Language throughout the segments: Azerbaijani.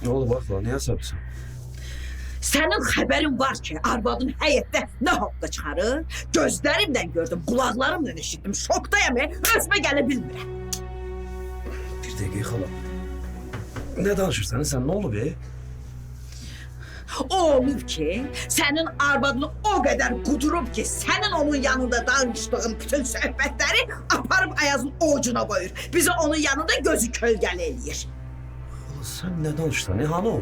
Ne oldu bak lan? Niye sabırsın? Senin haberin var ki arvadın həyətdə nə haqda çıxarır? Gözlərimdən gördüm, qulaqlarımla eşitdim. Şokdayam, özümə gələ bilmirəm. Bir dakika hala. Ne danışırsan sen? Ne oldu be? O olub ki, sənin arvadını o qədər qudurub ki, sənin onun yanında danışdığın bütün söhbətləri aparıb Ayazın ovucuna qoyur. Bizi onun yanında gözü kölgəli eləyir. Hala sen ne danışırsan? Hani o?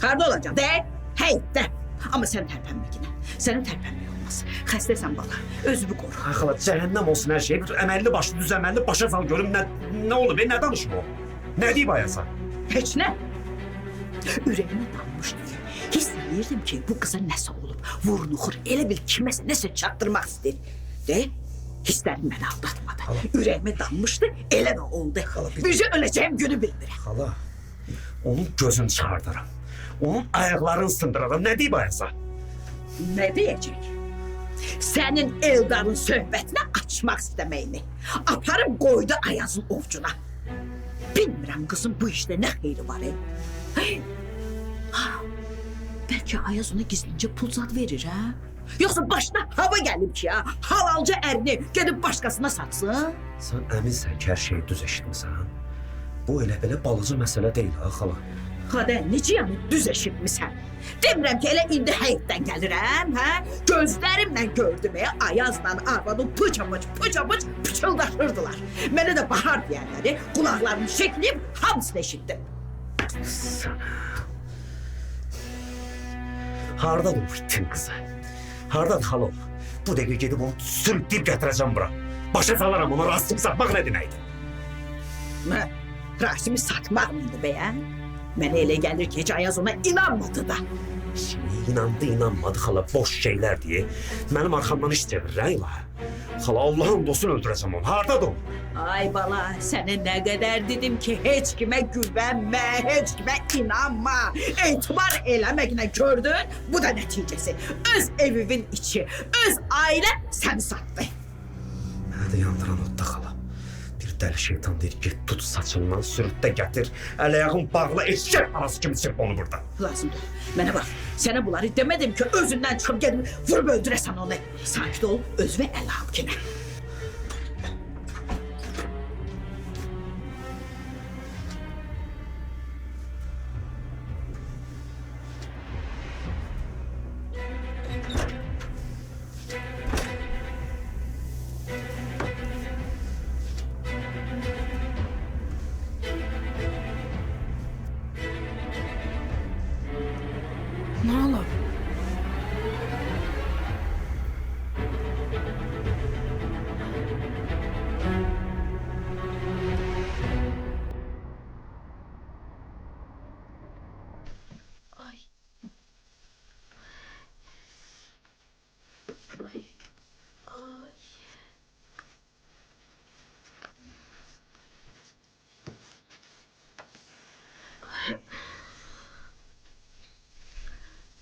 Harda olacaq? De, həyətdə. Amma sən tərpənmə yine. Sənin tərpənmək olmaz. Xəstəsən bala, özünü qoru. Ay hala cehennem olsun her şey. Emelli başlı düz emelli başa sal görüm ne oldu be? Ne danışma o? Ne diyeyim Ayaz'a? Heç nə. Ürəyimə dalmışdı ki, hiss edirdim ki, bu qıza nəsə olub. Vurnuxur, elə bil kiməsə nəsə çatdırmaq istəyir. De, hisslərim məni aldatmadı. Ürəyimə dalmışdı, elə də oldu. Bircə öləcəyim günü bilmirəm. Hala, onun gözünü çıxardaram. Onun ayaqlarını sındıraram. Ne diyeyim Ayaz'a? Nə deyəcək? Sənin Eldarın söhbətini açmaq istəməyini. Aparıb qoydu Ayazın ovcuna. Bilmirəm qızın bu işdə nə xeyri var. Bəlkə Ayaz ona gizlincə pul zad verir, hə? Yoxsa başına hava gəlib ki, ya, halalca ərini gedib başqasına satsın? Sen eminsən ki, her şeyi düz eşitmisən? Bu elə belə balaca məsələ deyil, ha xala. Xadə, necə yəni düz eşitmisən? Demirəm ki, elə indi həyətdən gəlirəm, hə? Gözlərimlə gördüm, Ayazla arvadım pıça-pıç pıçıldaşırdılar. Mənə də bahar deyərləri, qulaqlarımı şekləyib hamısını eşitdim. Harda olub itin kızı? Hardadır xala o? Bu dəqiqə gedib onu sürükləyib gətirəcəm bura. Başa salaram ona, rastımı satmaq nə deməkdir? Rasimi satmaq mıydı be ya? Mənə elə gəlir ki, heç Ayaz ona inanmadı da. Şimdi inanmadı xala, boş şeyler diye. Mənim arxamdan iş çevirir, ha ilahi. Xala, Allah'ın dostunu öldürəcəm onu. Hardadır o? Ay bala, sənə nə qədər dedim ki, heç kimə güvənmə, heç kimə inanma. Etibar eləməklə gördün, bu da nəticəsi. Öz evimin içi, öz ailə səni satdı. Mənə də yandıran odda xala. Bir dəli şeytan deyir, get tut saçından, sürütdə gətir. Əl-ayağın bağlı eşək arası kimi çırp onu burada. Lazımdır. Mənə bax, sənə bunları demədim ki, özündən çıxıb gedib vurub öldürəsən onu. Sakit ol, özünə əl al ki nə. Ne olur?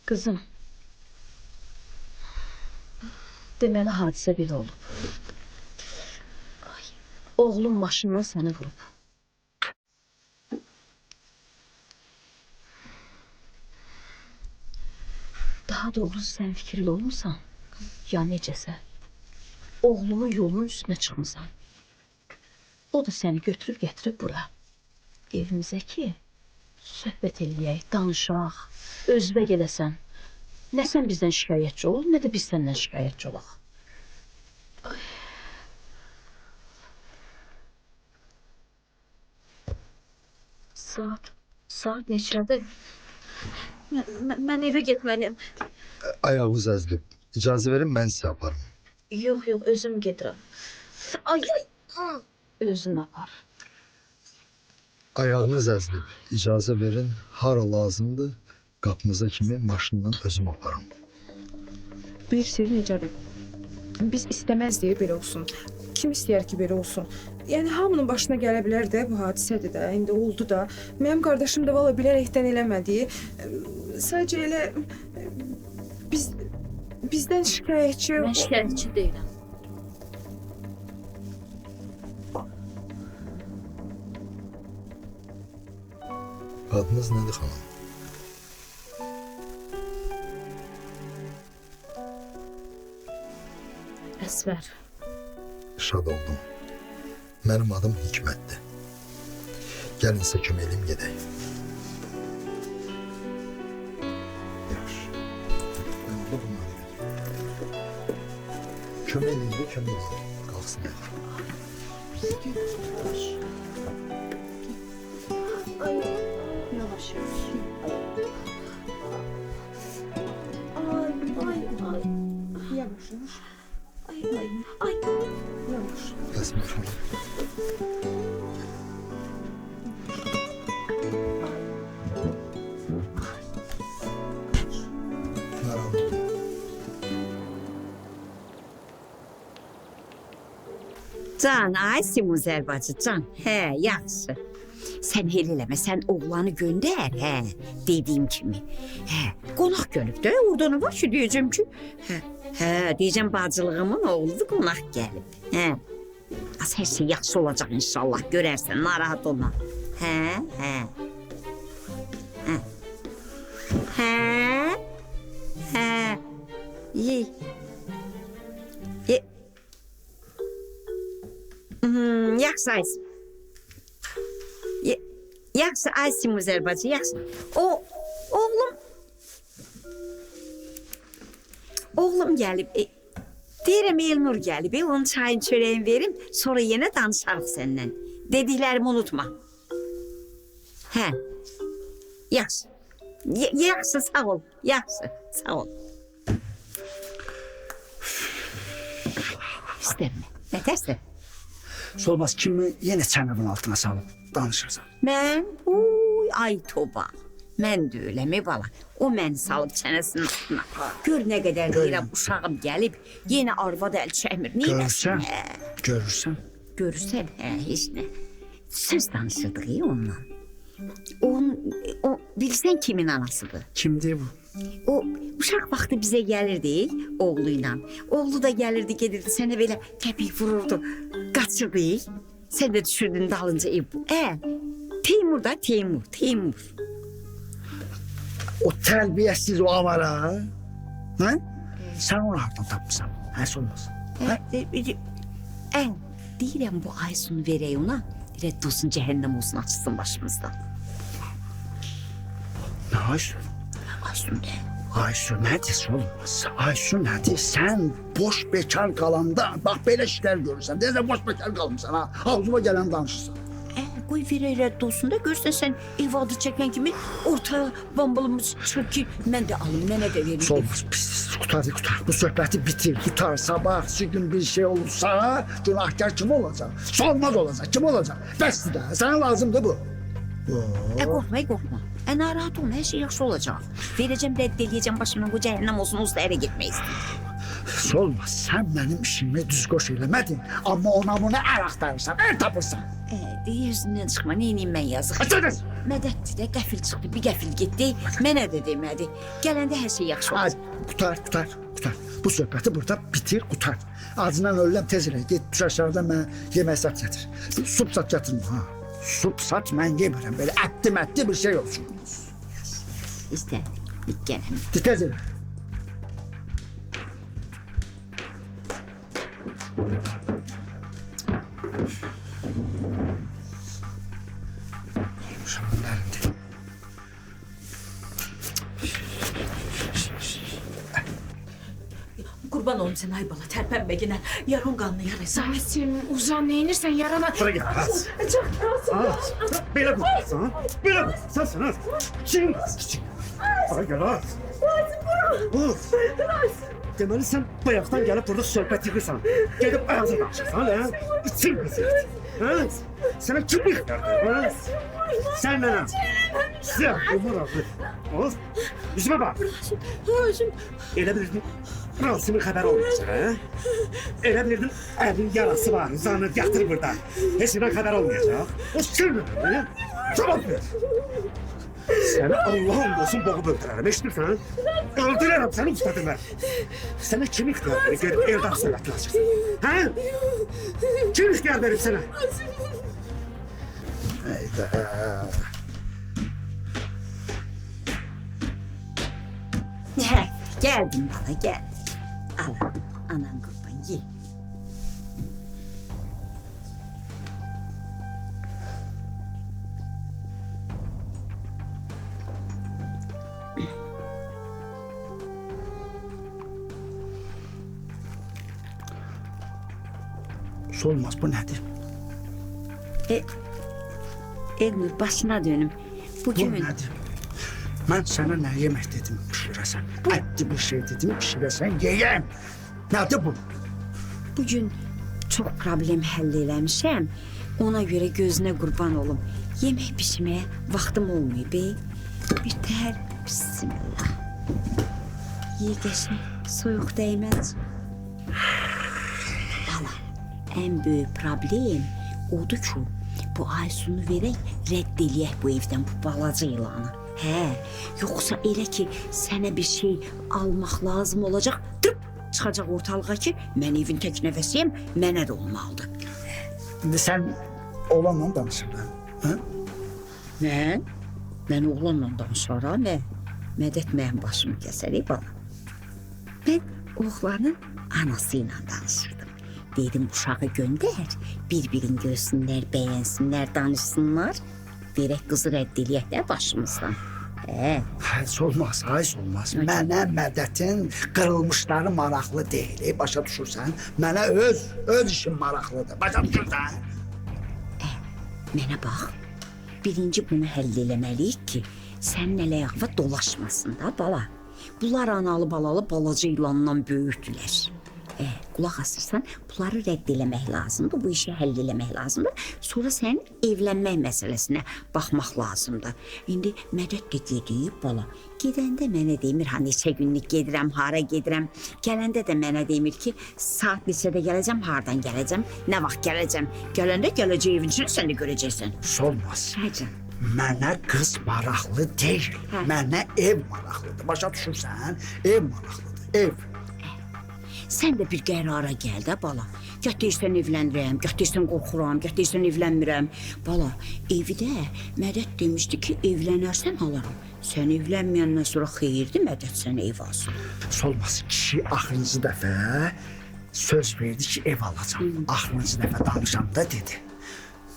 Kızım. Deməli hadisə belə olub. Oğlum maşından səni vurub. Daha doğrusu sən fikirli olmuşsan, ya necəsə, oğlumun yolunun üstünə çıxmısan. O da səni götürüb gətirib bura. Evimizə ki, söhbət eləyək, danışaq, özünə gedəsən. Nə sən bizdən şikayətçi ol, nə də biz səndən şikayətçi olaq. Saat neçədir? Mən evə getməliyim. Ayağınız əzilib. İcazə verin, mən sizə aparım. Yox, özüm gedirəm. Ay, özün apar. Ayağınız əzilib. İcazə verin, hara lazımdır, qapınıza kimi maşından özüm aparım. Bilirsiniz necədir? Biz istəməz deyə belə olsun. Kim istəyər ki belə olsun? Yəni hamının başına gələ bilər də, bu hadisədir də, indi oldu da. Mənim qardaşım da valla bilərəkdən eləmədi. Sadəcə elə bizdən şikayətçi... Mən şikayətçi deyiləm. Adınız nədir xanım? Əsvər. Şad oldum. Mənim adım Hikmətdir. Gəlin sizə kömək eləyim gedək. Yaxşı. Mən burada bunları götürüm. Kömək eləyim də kömək eləyim. Qalxsın. Yavaş yavaş. Yavaş yavaş. Yavaş. Əsmə xanım. Narahat. Can, ay Simuzer bacı, can. Hə, yaxşı. Sən hel eləmə, sən oğlanı göndər, hə, dediyim kimi. Hə, qonaq gəlib də, oradan var ki, deyəcəm ki, hə, deyəcəm bacılığımın oğludur, qonaq gəlib. Hə, az hər şey yaxşı olacaq inşallah, görərsən, narahat olma. Hə, hə. Hə. Hə. Hə. Ye. Ye. Yaxşı Aysim. Yaxşı Aysim Müzer bacı, yaxşı. Oğlum gəlib. Deyirəm Elnur gəlib. Onun çayın çörəyin verim. Sonra yenə danışarıq səndən. Dediklərimi unutma. Hə. Yaxşı. Yaxşı, sağ ol. Yaxşı, sağ ol. İstəmə. Nə tərsən? Solmaz kimi yenə çənəmin altına salıb danışırsan. Mən? Ay toba. Mən də öyle bala. O məni salıb çənəsinin altına. Gör nə qədər deyirəm, uşağım gəlib, yenə arvad əl çəkmir. Görürsən, görürsən. Görürsən, hə, heç nə. Söz danışırdıq onunla. O bilsən kimin anasıdır? Kimdir bu? O uşaq vaxtı bizə gəlirdi oğluyla. Oğlu da gəlirdi, gedirdi, sənə belə təpik vururdu. Qaçırdı. Sən də düşürdün dalınca bu. Teymur da, Teymur. O tərbiyəsiz o avara. Hə? Sən onu hardan tapmısan? Həs olmaz. Deyirəm bu Aysun'u verək ona. Rədd olsun, cəhənnəm olsun, açsın başımızda. Nə Aysun? Aysun de. Aysun nədir olmaz? Aysun nədir? Sən boş bekar qalanda, bax belə işlər görürsən. Deyəsən boş bekar qalmısan ha. Ağzıma gələn danışırsan. Qoy verək rədd olsun da görsən sən ev adı çəkən kimi ortaya bambalımız çıxır ki, mən də alım, mənə də verin. Olmaz, pis. Qutar. Bu söhbəti bitir. Qutar. Sabah, gün bir şey olursa, günahkar kim olacaq? Solmaz olacaq. Kim olacaq? Bəsdir də. Sənə lazımdır bu. Qorxma. Narahat olma, hər şey yaxşı olacaq. Verəcəm, rədd eləyəcəm başımdan, bu cəhənnəm olsun, usta ərə getmək istəyir. Solmaz, sən mənim işimi düz qoş eləmədin. Amma ona bunu ər axtarırsan, ər tapırsan. Yüzündən çıxma, neyniyim mən yazıq. Açadız! Mədətdir də, qəfil çıxdı, bir qəfil getdi. Mənə də demədi. Gələndə hər şey yaxşı olacaq. Qutar. Bu söhbəti burada bitir, qutar. Acından ölürəm, tez elə. Get, düş aşağıda mən yemək sat gətir. Sup sat gətirin, ha. Sup sat mən yemirəm, belə ətli bir şey olsun. İstədim, gələm. Tez elə. Uşağın əlində. Qurban olum sən ay bala, tərpənmə yenə. Yarın qanlı yaraysa. Aysim, uzan, neynirsən yarana? Bura gel. Böyle vurursan, böyle vurursan, ha. Kim? Bura gel, ha. Deməli sən bayaqdan gəlib burada söhbət yığırsan. Gedib ağzı danışırsan, ha? İçin qızır. Ha? Sənə kim yıxırdı, ha? Sən mənə. Siyah, umur ağzı. Of, yüzüme bak. Elə bilirdin, Rasim'in xəbəri olmayacaq, ha? Elə bilirdin, əlin yarası var, uzanır, yatır burada. Heç yerdən xəbər olmayacaq. O kimdir, ha? Cavab ver. Səni Allah'ın olsun boğub öldürərəm, eşitirsən? Öldürərəm səni ustadım mən. Sənə kim ixtiyar verir, gedib evdə söhbətini açırsın? Ha? Kim ixtiyar verib sənə? Eydə. Geldim bana geldim. Al anan kurban ye. Solmaz, bu nedir? Elnur başına dönüm. Bu Bugün nedir? Ben sana ne yemek dedim pişiresen? Etli bir şey dedim pişiresen yiyem. Nedir bu? bugün çok problem həll eləmişəm. Ona göre gözüne kurban olum. Yemek pişirmeye vaktim olmuyor be. Bir təhər bismillah. Ye geçin, soyuq değmez. Bala, en büyük problem odur ki bu Aysun'u verək, rədd eləyək bu evdən bu balaca ilanı. Hə, yoxsa elə ki sənə bir şey almaq lazım olacaq, tıp çıxacaq ortalığa ki mən evin tək nəfəsiyəm, mənə də olmalıdır. Şimdi sen oğlanla danışırdın. Ha? Mən? Mən oğlanla danışaram, nə? Mədət mənim başımı kəsər, bala. Mən oğlanın anası ilə danışırdım. Dedim uşağı gönder, bir-birini görsünlər, bəyənsinlər, danışsınlar. Verək qızı rədd eləyək də başımızdan. Hayır olmaz, hayır olmaz. Mənə mədətin qırılmışları maraqlı deyil. Başa düşürsən? Mənə öz işim maraqlıdır. Başa düşürsən? Mənə bax, birinci bunu həll eləməliyik ki, sənin ələ-ayağına dolaşmasın da bala. Bunlar analı balalı balaca ilandan böyükdülər. Qulaq asırsan, bunları rədd eləmək lazımdır, bu işi həll eləmək lazımdır. Sonra sənin evlənmək məsələsinə baxmaq lazımdır. İndi Mədət də gedib bala. Gedəndə mənə demir, ha neçə günlük gedirəm, hara gedirəm. Gələndə də mənə demir ki, saat neçədə gələcəm, hardan gələcəm, nə vaxt gələcəm. Gələndə gələcək evin içini sən də görəcəksən. Olmaz. Həcəm. Mənə qız maraqlı deyil. Hə. Mənə ev maraqlıdır. Başa düşürsən? Ev maraqlıdır, ev. Sən də bir qərara gəl də bala. Gah deyirsən evlənirəm, gah deyirsən qorxuram, gah deyirsən evlənmirəm. Bala, evi də Mədət demişdi ki, evlənərsən alaram. Sən evlənməyəndən sonra xeyirdi Mədət sənə ev alsın. Olmaz. Kişi axırıncı dəfə söz verdi ki, ev alacam. Axırıncı dəfə danışanda dedi.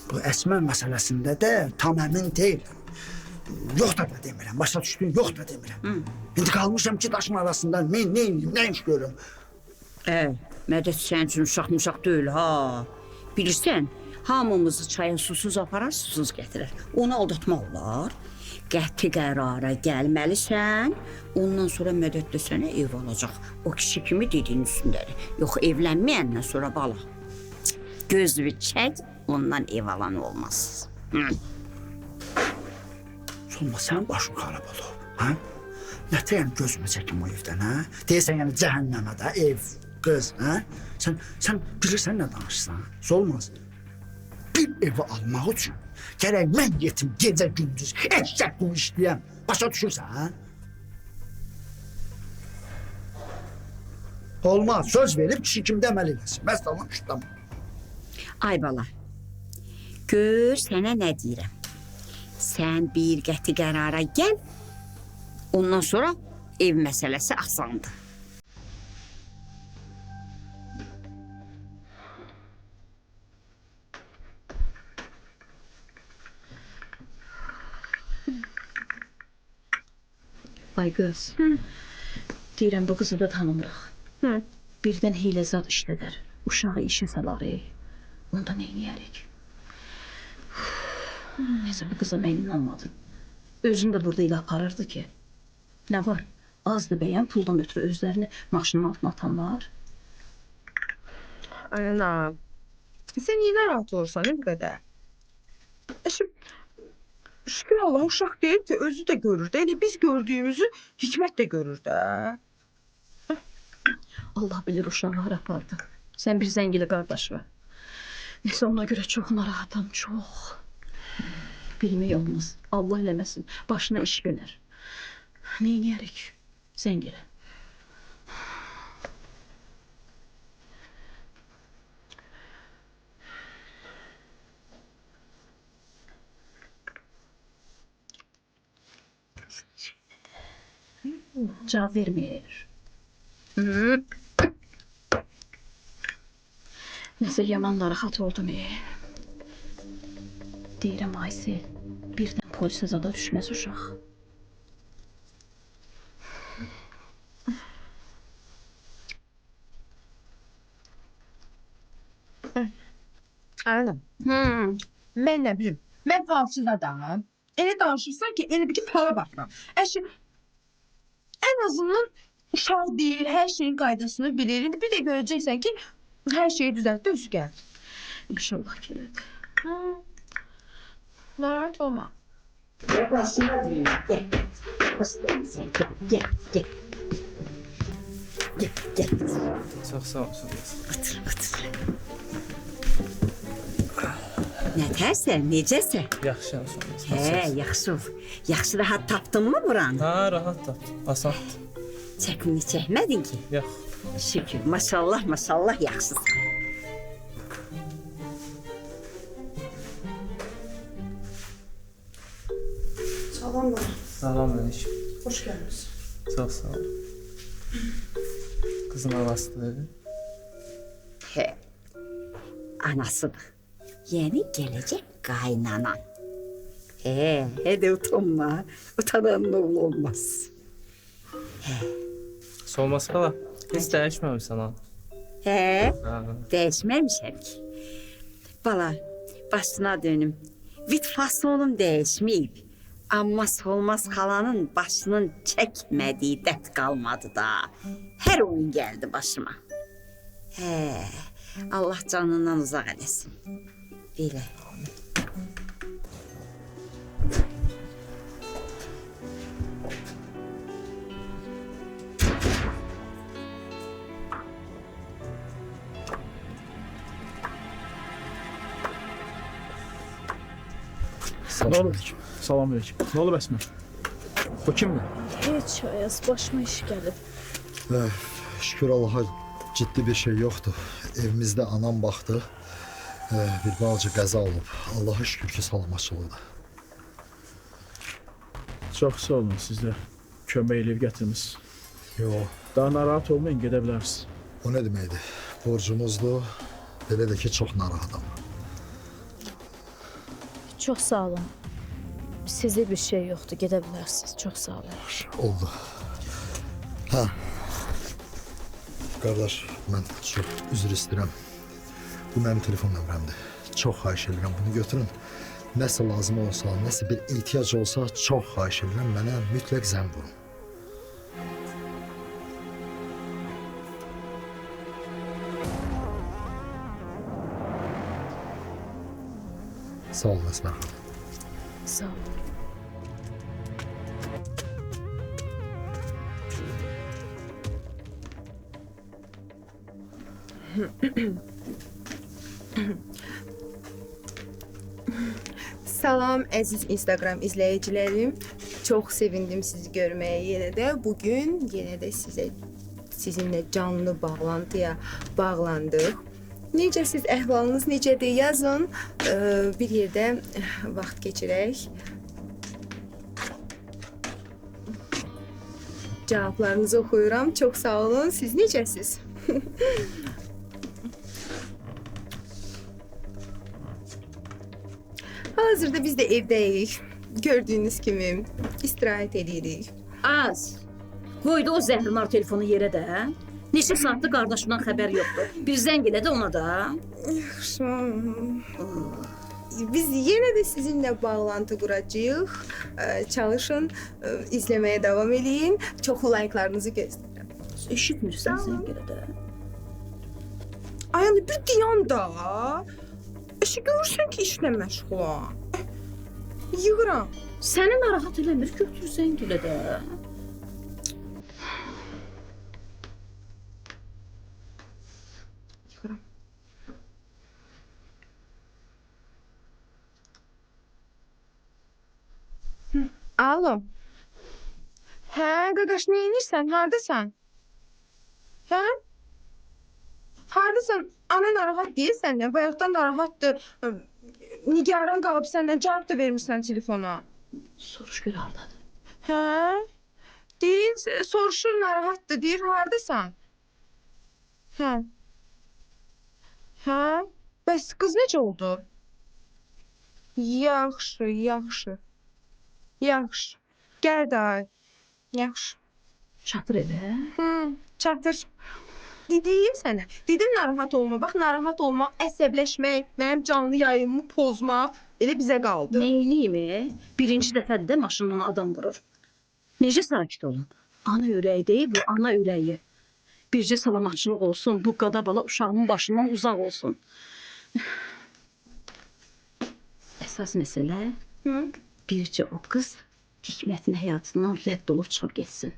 Bu Əsmər məsələsində də tam əmin deyiləm. Yox da demirəm, başa düşdün, yox da demirəm. İndi qalmışam ki, daşın arasında mən neyim, nə iş görüm. Mədət sənin üçün uşaq deyil ha. Bilirsən, hamımızı çaya susuz aparar, susuz gətirər. Onu aldatmaq olar. Qəti qərara gəlməlisən. Ondan sonra Mədət də sənə ev alacaq. O kişi kimi dediyin üstündədir. Yox, evlənməyəndən sonra bala. Gözlü çək, ondan ev alan olmaz. Olmaz, sənin başın xarab olub. Ha? Nətəyəm gözümə çəkim o evdən, ha? Deyirsən, yəni cəhənnəmə də ev, qız, ha? Sən bilirsən nə danışsan, olmaz. Bir evi almaq üçün gərək mən yetim gecə gündüz eşək bunu işləyəm. Başa düşürsən, ha? Olmaz, söz verib kişi kimi də əməl eləsin. Bəs tamam, tamam. Ay bala, gör sənə nə deyirəm. Sən bir qəti qərara gəl, ondan sonra ev məsələsi asandır. Ay qız, deyirəm bu qızı da tanımırıq. Birdən hilezad işlədər, uşağı işə salar. Onda neyniyərik? Neyse bu kıza mən inanmadım. Özünü də burada ilə aparırdı ki. Nə var? Azdı bəyən puldan ötürü özlərini maşının altına atanlar. Ana, sen niye narahat olursan ne bu kadar? Şimdi şükür Allah uşaq deyil ki özü de görür de. Elə biz gördüğümüzü Hikmət de görür de. Allah bilir uşağı hara apardı. Sən bir zəngili qardaş var. Neyse ona görə çox narahatam, çox. Bilmək olmaz. Allah eləməsin. Başına iş gələr. Neyniyərik? Zəngilə. Cavab vermir. Nəsə yaman narahat oldum. Deyirəm Aysel, birdən polisə zada düşməz uşaq. Anam. Mən nə bilim. Mən falsız adamım. Elə danışırsan ki, elə bir ki, pala baxıram. Əşi, ən azından uşaq deyil, hər şeyin qaydasını bilir. İndi bir də görəcəksən ki, hər şeyi düzəltdi, özü gəldi. İnşallah gələdir. Narahat olma. Gel. Çox sağ olsun. Otur. Nətərsən, necəsən? Yaxşıyam sonra. Yaxşı ol. Yaxşı rahat tapdın mı buranı? Ha, rahat da. Asan. Çəkmini çəkmədin ki? Yox. Şükür, maşallah yaxşısan. Salam aleyküm. Hoş geldiniz. Çox sağ ol. Qızın anasıdır. Anasıdır. Yəni gələcək qaynanan. Hədə utanma. Utanan oğlu olmaz. Solmaz xala. Heç dəyişməmisən ha. Ha. Dəyişməmişəm ki. Bala, başına dönüm. Vit fasonum dəyişməyib. Amma Solmaz xalanın başının çəkmədiyi dərd qalmadı da. Hər oyun gəldi başıma. Allah canından uzaq eləsin. Belə. Ne oldu? Salamünaleyküm. Ne oldu Esma? Bu kimdir? Heç Ayaz, başıma iş gəlib. Şükür Allah'a ciddi bir şey yoktu. Evimizde anam baktı. Bir balaca qəza olub. Allah'a şükür ki salamatçılıqdır. Çox sağ olun, siz də kömək eləyib gətirmişsiniz. Yox, Daha narahat olmayın, gedə bilərsiniz. o ne deməkdir? Borcumuzdur. Belə də ki çox narahatam. Çox sağ olun. Sizə bir şey yoxdur, gedə bilərsiniz. Çox sağ olun. Oldu. Ha. Qardaş, mən çox üzr istəyirəm. Bu mənim telefon nömrəmdir. Çox xahiş edirəm, bunu götürün. Nəsə lazım olsa, nəsə bir ehtiyac olsa, çox xahiş edirəm, mənə mütləq zəng vurun. Sağ olun Əsmər xanım. Sağ olun. Salam əziz Instagram izləyicilərim. Çox sevindim sizi görməyə yenə də. Bugün yenə də sizinlə canlı bağlantıya bağlandıq. Necəsiz, əhvalınız necədir? Yazın. Bir yerdə vaxt keçirək. Cavablarınızı oxuyuram. Çox sağ olun. Siz necəsiz? Hazırda biz də evdəyik. Gördüyünüz kimi istirahət edirik. Az. Qoydu o zəhrimar telefonu yerə də. Neçə saatdır qardaşımdan xəbər yoxdur. Bir zəng elə də ona da. Yaxşı. Biz yenə də sizinlə bağlantı quracağıq. Çalışın, izləməyə davam edin. Çoxlu layıqlarınızı gözləyirəm. Eşitmirsən zəng elə də. Ay, anne, bir dayan da. Eşi görürsən ki, işlə məşğulam. Yığıram. Səni narahat eləmir, götür zəng elə də. Yığıram. Alo. Hə, qardaş, nə edirsən? Hardasan? Hə? Hardasan? Ana narahat deyil səndən. Bayaqdan narahatdır. Nigaran qalıb səndən cavab da vermirsən telefona. Soruş gör hardadır. Hə? Deyir, soruşur narahatdır. Deyir, hardasan? Hə. Hə? Bəs qız necə oldu? Yaxşı, yaxşı. Yaxşı. Gəl də. Yaxşı. Çatır evə. Çatır. Dedim sənə. Dedim narahat olma. Bax, narahat olmaq, əsəbləşmək, mənim canlı yayımı pozmaq elə bizə qaldı. Neyliyim? Birinci dəfədir də maşından adam vurur. Necə sakit olun? Ana ürəyi deyil, bu ana ürəyi. Bircə salamatçılıq olsun, bu qada bala uşağımın başından uzaq olsun. Əsas məsələ, bircə o qız Hikmətin həyatından rədd olub çıxıb getsin.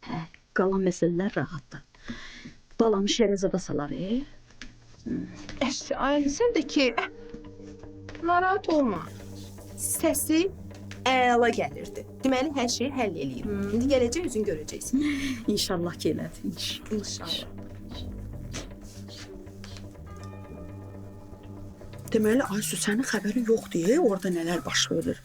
Hə, qalan məsələlər rahatdır. Balamı şərəzada salar, Ay, sən də ki, narahat olma. Səsi əla gəlirdi. Deməli, hər şeyi həll eləyir. İndi gələcək, özün görəcəksin. İnşallah ki elədir. İnşallah. Deməli, Aysu, sənin xəbərin yoxdur, orada nələr baş verir.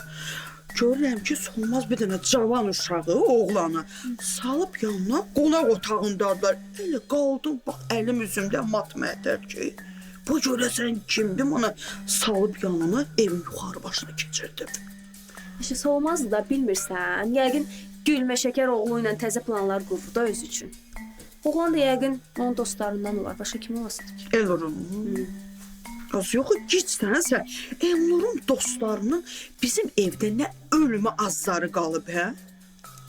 Görürəm ki, solmaz bir dənə cavan uşağı, oğlanı salıb yanına qonaq otağındadılar. Elə qaldım, bax, əlim üzümdə mat-mətər ki. Bu görəsən kimdir, bana salıb yanına evin yuxarı başına keçirdim. İşte soğumazdı da bilmirsən. Yəqin Gülmə Şəkər oğlu ilə təzə planlar qurdu da öz üçün. Oğlan da yəqin onun dostlarından olar. Başqa kim olasın ki? Elnur'un. Az yox, gecsən sən. Elnur'un dostlarının bizim evdə nə ölümü azları qalıb, hə?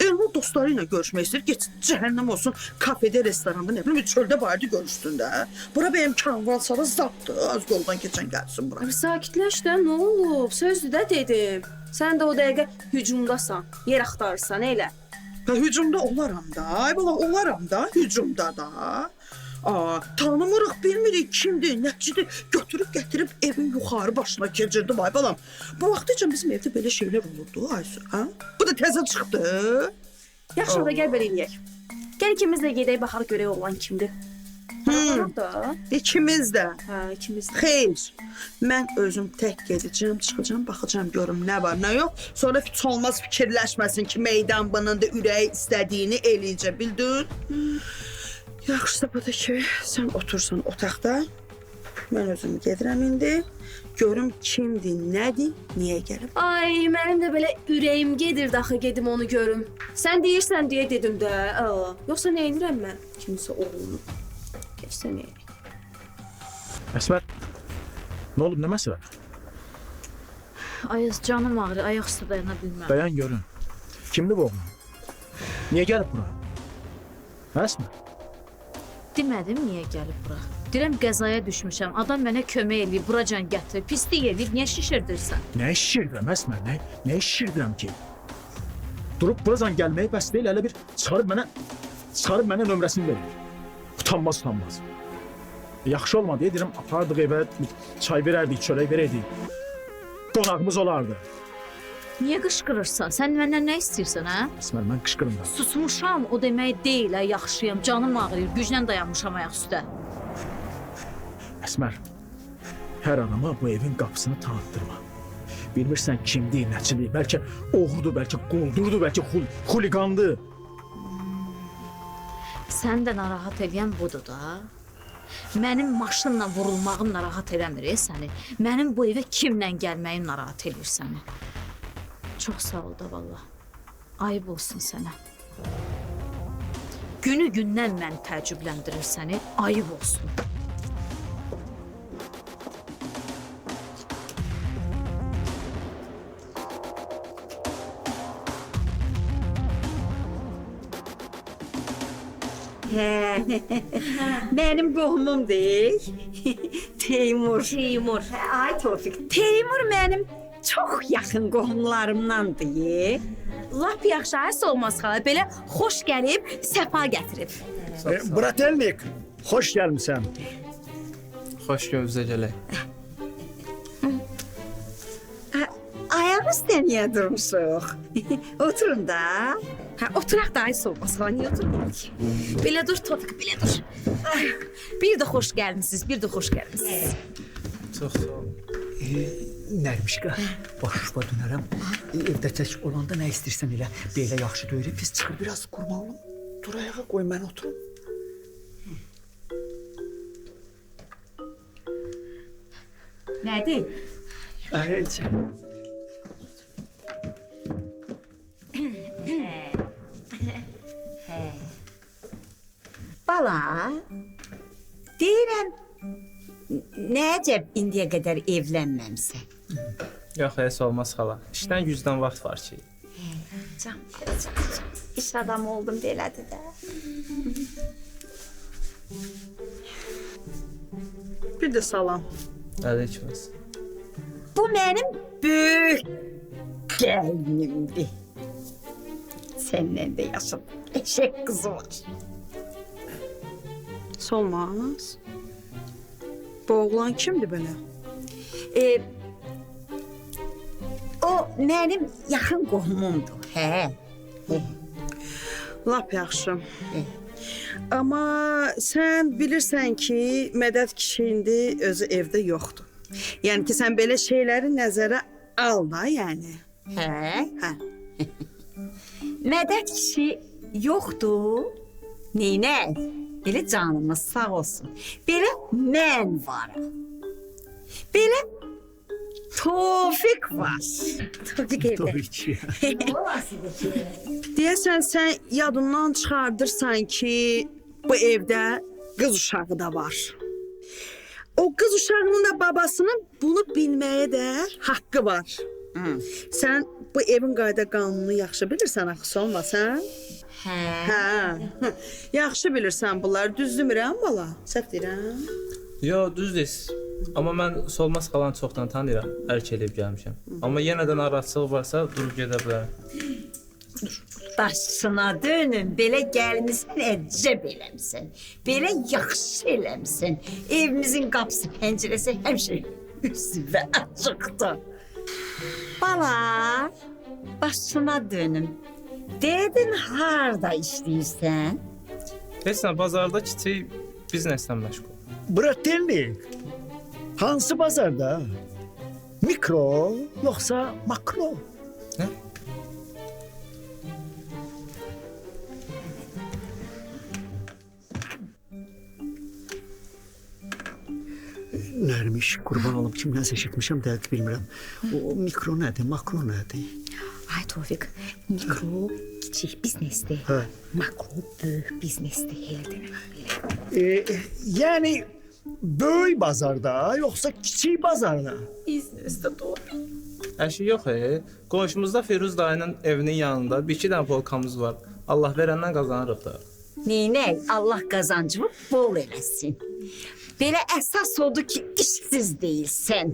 Elnur dostları ilə görüşmək istəyir, geç cəhənnəm olsun, kafedə, restoranda, nə bilim, çöldə barədə görüşsün də. Bura benim kanval sara zaptı, az yoldan keçən gəlsin bura. Abi sakitləş də, nə olub? Sözdür də dedim. Sən də o dəqiqə hücumdasan, yer axtarırsan, elə. Hə, hücumda olaram da, ay bala, olaram da, hücumda da. Tanımırıq, bilmirik kimdir, nəçidir, götürüb gətirib evin yuxarı başına keçirdi, ay balam. Bu vaxtı bizim evdə belə şeylər olurdu, Aysu, hə? Bu da təzə çıxdı. Yaxşı da gəl belə eləyək. Gəl ikimiz də gedək baxaq görək oğlan kimdir. Baxaq da. İkimiz də. Hə, ikimiz də. Xeyr, mən özüm tək gedəcəm, çıxacağım, baxacağım, görüm nə var, nə yox. Sonra heç olmaz fikirləşməsin ki, meydan bunun da ürəyi istədiyini eləyəcək, bildin? Yaxşısı budur ki, sən otursan otaqda, mən özüm gedirəm indi, görüm kimdir, nədir, niyə gəlib. Ay, mənim də belə ürəyim gedir daxı gedim onu görüm. Sən deyirsən deyə dedim də. Yoxsa nə edirəm mən? Kimsə oğlunu. Keçsən nə edir? Əsmər, nə olub, nə məsələ? Ayaz, canım ağrı, ayaq üstə dayana bilməm. Dayan görün. Kimdir bu oğlan? Niyə gəlib bura? Hə, Əsmər? Demədim niyə gəlib bura. Deyirəm qəzaya düşmüşəm. Adam mənə kömək eləyib, buracan gətirib, pislik eləyib, niyə şişirdirsən? Nə şişirdirəm, Əsmər, nə şişirdirəm ki? Durub buracan gəlməyi bəs deyil, elə bir çıxarıb mənə nömrəsini verir. Utanmaz. Yaxşı olmadı, deyirəm, apardıq evə, çay verərdik, çörək verərdik. Qonağımız olardı. Niyə qışqırırsan? Sən məndən nə istəyirsən, hə? Əsmər, mən qışqırmıram. Susmuşam, o demək deyil, hə, yaxşıyam, canım ağrıyır, güclə dayanmışam ayaq üstə. Əsmər, hər adama bu evin qapısını tanıtdırma. Bilmirsən kimdir, nəçidir, bəlkə oğrudur, bəlkə quldurdur, bəlkə xuliqandır. Sən də narahat eləyən budur da. Mənim maşınla vurulmağım narahat eləmir səni. Mənim bu evə kimlə gəlməyim narahat eləyir səni. Çox sağ ol da valla. Ayıb olsun sənə. Günü gündən məni təəccübləndirir səni. Ayıb olsun. Mənim qohumumdur. Teymur. Ay Tofiq, Teymur mənim çox yaxın qohumlarımdandır. Lap yaxşı, hiss olmaz xala. Belə xoş gəlib, səfa gətirib. Bratelnik, xoş gəlmisən. Xoş gözlə gələk. Ayaq üstə niyə durmuşuq? Oturun da. Hə, oturaq da hiss olmaz xala. Niyə oturmuruq ki? Belə dur Tofiq, belə dur. Ay, bir də xoş gəlmisiniz, bir də xoş gəlmisiniz. Çox sağ ol. Nərmişqa, başıma dönərəm. Evdə tək olanda nə istəyirsən elə. Belə yaxşı döyürəm, biz çıxır biraz qurma olum. Dur ayağa qoy, mən oturum. Nədir? Heç. Bala, deyirəm, nə əcəb indiyə qədər evlənməmsən? Yox, heç olmaz xala. İşdən gücdən vaxt var ki. Can, iş adamı oldum belədir də. Bir də salam. Əleyhissalam. Bu mənim böyük gəlinimdir. Səndən də yaşım eşək qızı var. Solmaz. Bu oğlan kimdir belə? O mənim yaxın qohumumdur, hə? Lap yaxşı. Amma sən bilirsən ki, Mədəd kişi indi özü evdə yoxdur. Yəni ki, sən belə şeyləri nəzərə al da, yəni. Hə? Hə. Mədəd kişi yoxdur. Neynək? Belə canımız sağ olsun. Belə mən varam. Belə Tofiq var. Tofiq evdə. Tabii ki. Deyəsən sən yadından çıxardırsan ki, bu evdə qız uşağı da var. O qız uşağının da babasının bunu bilməyə də haqqı var. Sən bu evin qayda qanununu yaxşı bilirsən, axı olmasan? Hə. Yaxşı bilirsən bunları, düz demirəm bala? Səhv deyirəm? Yo, düz deyirsiz. Amma mən Solmaz xalanı çoxdan tanıyıram, ərk eləyib gəlmişəm. Amma yenə də narahatçılıq varsa durub gedə bilərəm. Daşına dönüm, belə gəlmisən, əcəb eləmsən. Belə yaxşı eləmsən. Evimizin qapısı, pəncərəsi həmişə üzvə açıqdır. Bala, başına dönüm. Dedin harda işləyirsən? Heç nə, bazarda kiçik bizneslə məşğul. Bratelnik. Hansı bazarda? Mikro yoxsa makro? Nə? Nərmiş, qurban olum kimdən eşitmişəm, dəqiq bilmirəm. O mikro nədir, makro nədir? Ay Tofiq, mikro kiçik biznesdir. Hə. Makro böyük biznesdir, elə demək. Yəni böyük bazarda yoxsa kiçik bazarda? Biznesdə Tofiq. Əşi yox, qonşumuzda Firuz dayının evinin yanında bir iki dənə polkamız var. Allah verəndən qazanırıq da. Neynək, Allah qazancımı bol eləsin. Belə əsas odur ki, işsiz deyilsən.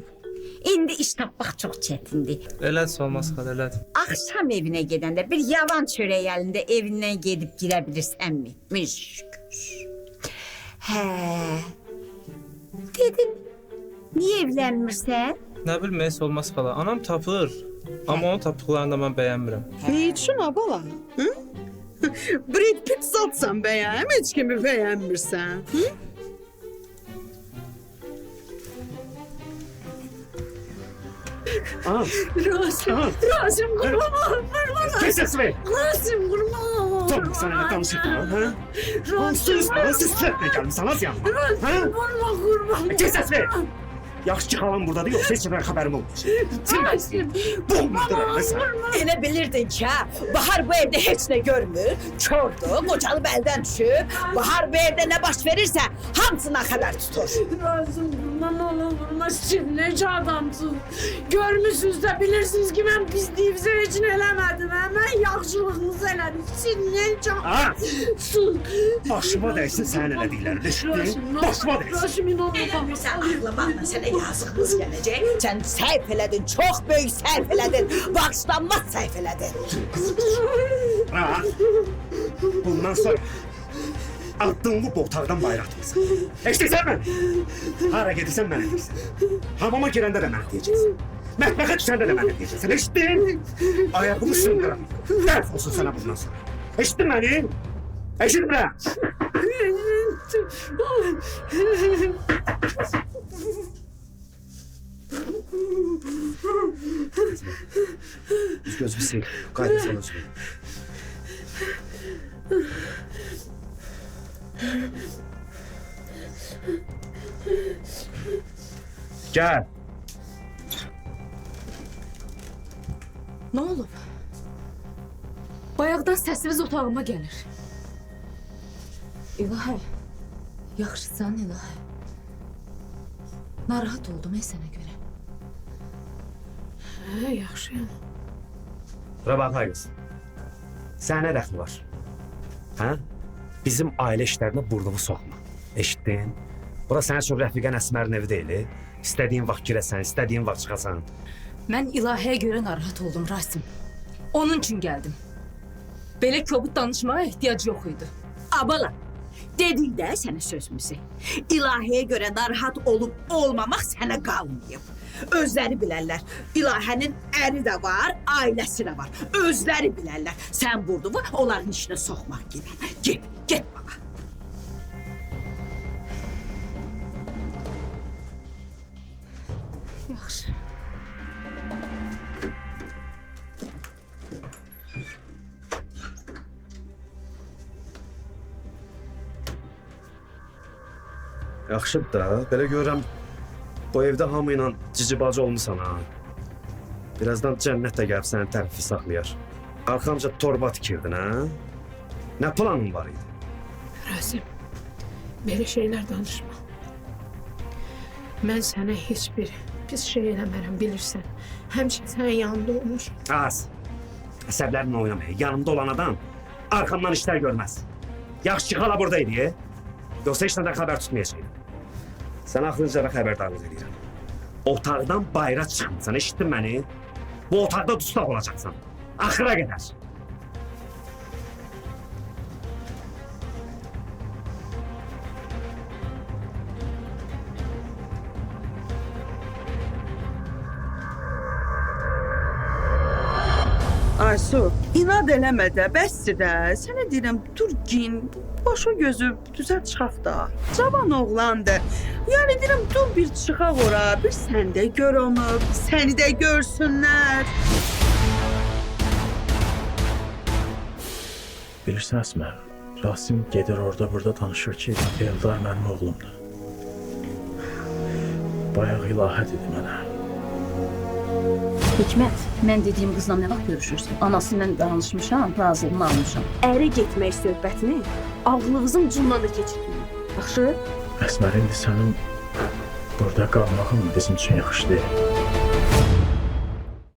İndi iş tapmaq çox çətindir. Elədir, Solmaz xala, elədir. Axşam evinə gedəndə bir yavan çörək əlində evindən gedib girə bilirsənmi? Müşkür. Hə. Dedin, niyə evlənmirsən? Nə bilmək, Solmaz xala, anam tapır. Amma onun tapdıqlarını da mən bəyənmirəm. Ne üçün ha bala? Hı? Brad Pitt satsan bəyəm, heç kimi bəyənmirsən. Hı? Rasim kurban ol. Kes sesini. Rasim kurban ol. Tamam, sen öyle danışırken, ha? Onsuz bana siz sırtla gelmişsiniz yanıma. Ha? Vurma kurban. Kes sesini. Yaxşı ki xalam buradadır, yoxsa heç nədən xəbərim olmaz. Rasim. Bombadır sən. Elə bilirdin ki, ha, Bahar bu evdə heç nə görmür, kördür, qocalıb əldən düşüb. Bahar bu evdə nə baş verirsə, hamısına xəbər tutur. Rasim kurban olun vurma. Siz nece adamsınız? Görmüşsünüz de bilirsiniz ki ben pisliğinizi için eləmədim. Ben yaxşılığınızı elədim. Siz nece Ha? Sus. Başıma dəysin sənin elədiklərini, eşitdin? Başıma dəysin. Rasim inanmam. Sən ağlamaqla sənə yazığımız gələcək. Sən səhv elədin, çox böyük səhv elədin. Bağışlanmaz səhv elədin. Ha? Bundan sonra attığın bu otaqdan bayır atmazsan. Eşitirsən məni? Hara gedirsən mənə deyirsən. Hamama girəndə də mənə deyəcəksən. Mətbəxə düşəndə də mənə deyəcəksən. Eşitdin? Ayağımı sındıram. Dərf olsun sənə bundan sonra. Eşitdin məni? Eşitmirəm. Gözümü sil. Qayda sana söyle. Gel. Nə olub? Bayaqdan səsiniz otağıma gəlir. İlahə, yaxşısan İlahə. Narahat oldum sənə görə. Hə, yaxşıyam. Rabaha qız. Sənə dəxli var. Hə? Bizim ailə işlərinə burnumu soxma. Eşitdin? Bura sənin üçün rəfiqən Əsmərin evi deyil. İstədiyin vaxt girəsən, istədiyin vaxt çıxasan. Mən İlahəyə görə narahat oldum Rasim. Onun üçün gəldim. Belə kobud danışmağa ehtiyac yox idi. Abala, dedik də sənə sözümüzü. İlahəyə görə narahat olub olmamaq sənə qalmayıb. Özləri bilərlər. İlahənin əri də var, ailəsi də var. Özləri bilərlər. Sən burdumu onların işinə soxmaq gibi. Get baba. Yaxşı. Yaxşıdır da, belə görürəm bu evdə hamı ilə cici bacı olmusan ha. Birazdan cənnət də gəlib sənin tərəfi saxlayar. Arxamca torba tikirdin ha? Nə planın var idi? Rasim, belə şeylər danışma. Mən sənə heç bir pis şey eləmərəm, bilirsən. Həmişə sənin yanında olmuşum. Az. Əsəblərinlə oynamaya. Yanımda olan adam arxamdan işlər görməz. Yaxşı ki, hala buradaydı. Yoxsa heç nədən xəbər tutmayacaqdım. Sən axırıncı da xəbərdarlıq edirəm. Otaqdan bayıra çıxmısan, eşitdin məni? Bu otaqda dustaq olacaqsan. Axıra qədər. Aysu, inad eləmə də, bəsdir də. Sənə deyirəm, dur gin, başa gözü düzəlt çıxaq da. Cavan oğlandır. Yəni deyirəm, dur bir çıxaq ora, bir sən də gör onu, səni də görsünlər. Bilirsən Əsmər, Rasim gedir orada burada danışır ki, Eldar mənim oğlumdur. Bayaq İlahə dedi mənə. Hikmət, mən dediyim qızla nə vaxt görüşürsün? Anasıyla danışmışam, razılığını almışam. Ərə getmək söhbətini ağlınızın ucundan da keçirməyin. Yaxşı? Əsmər, indi sənin burada qalmağın bizim üçün yaxşı deyil.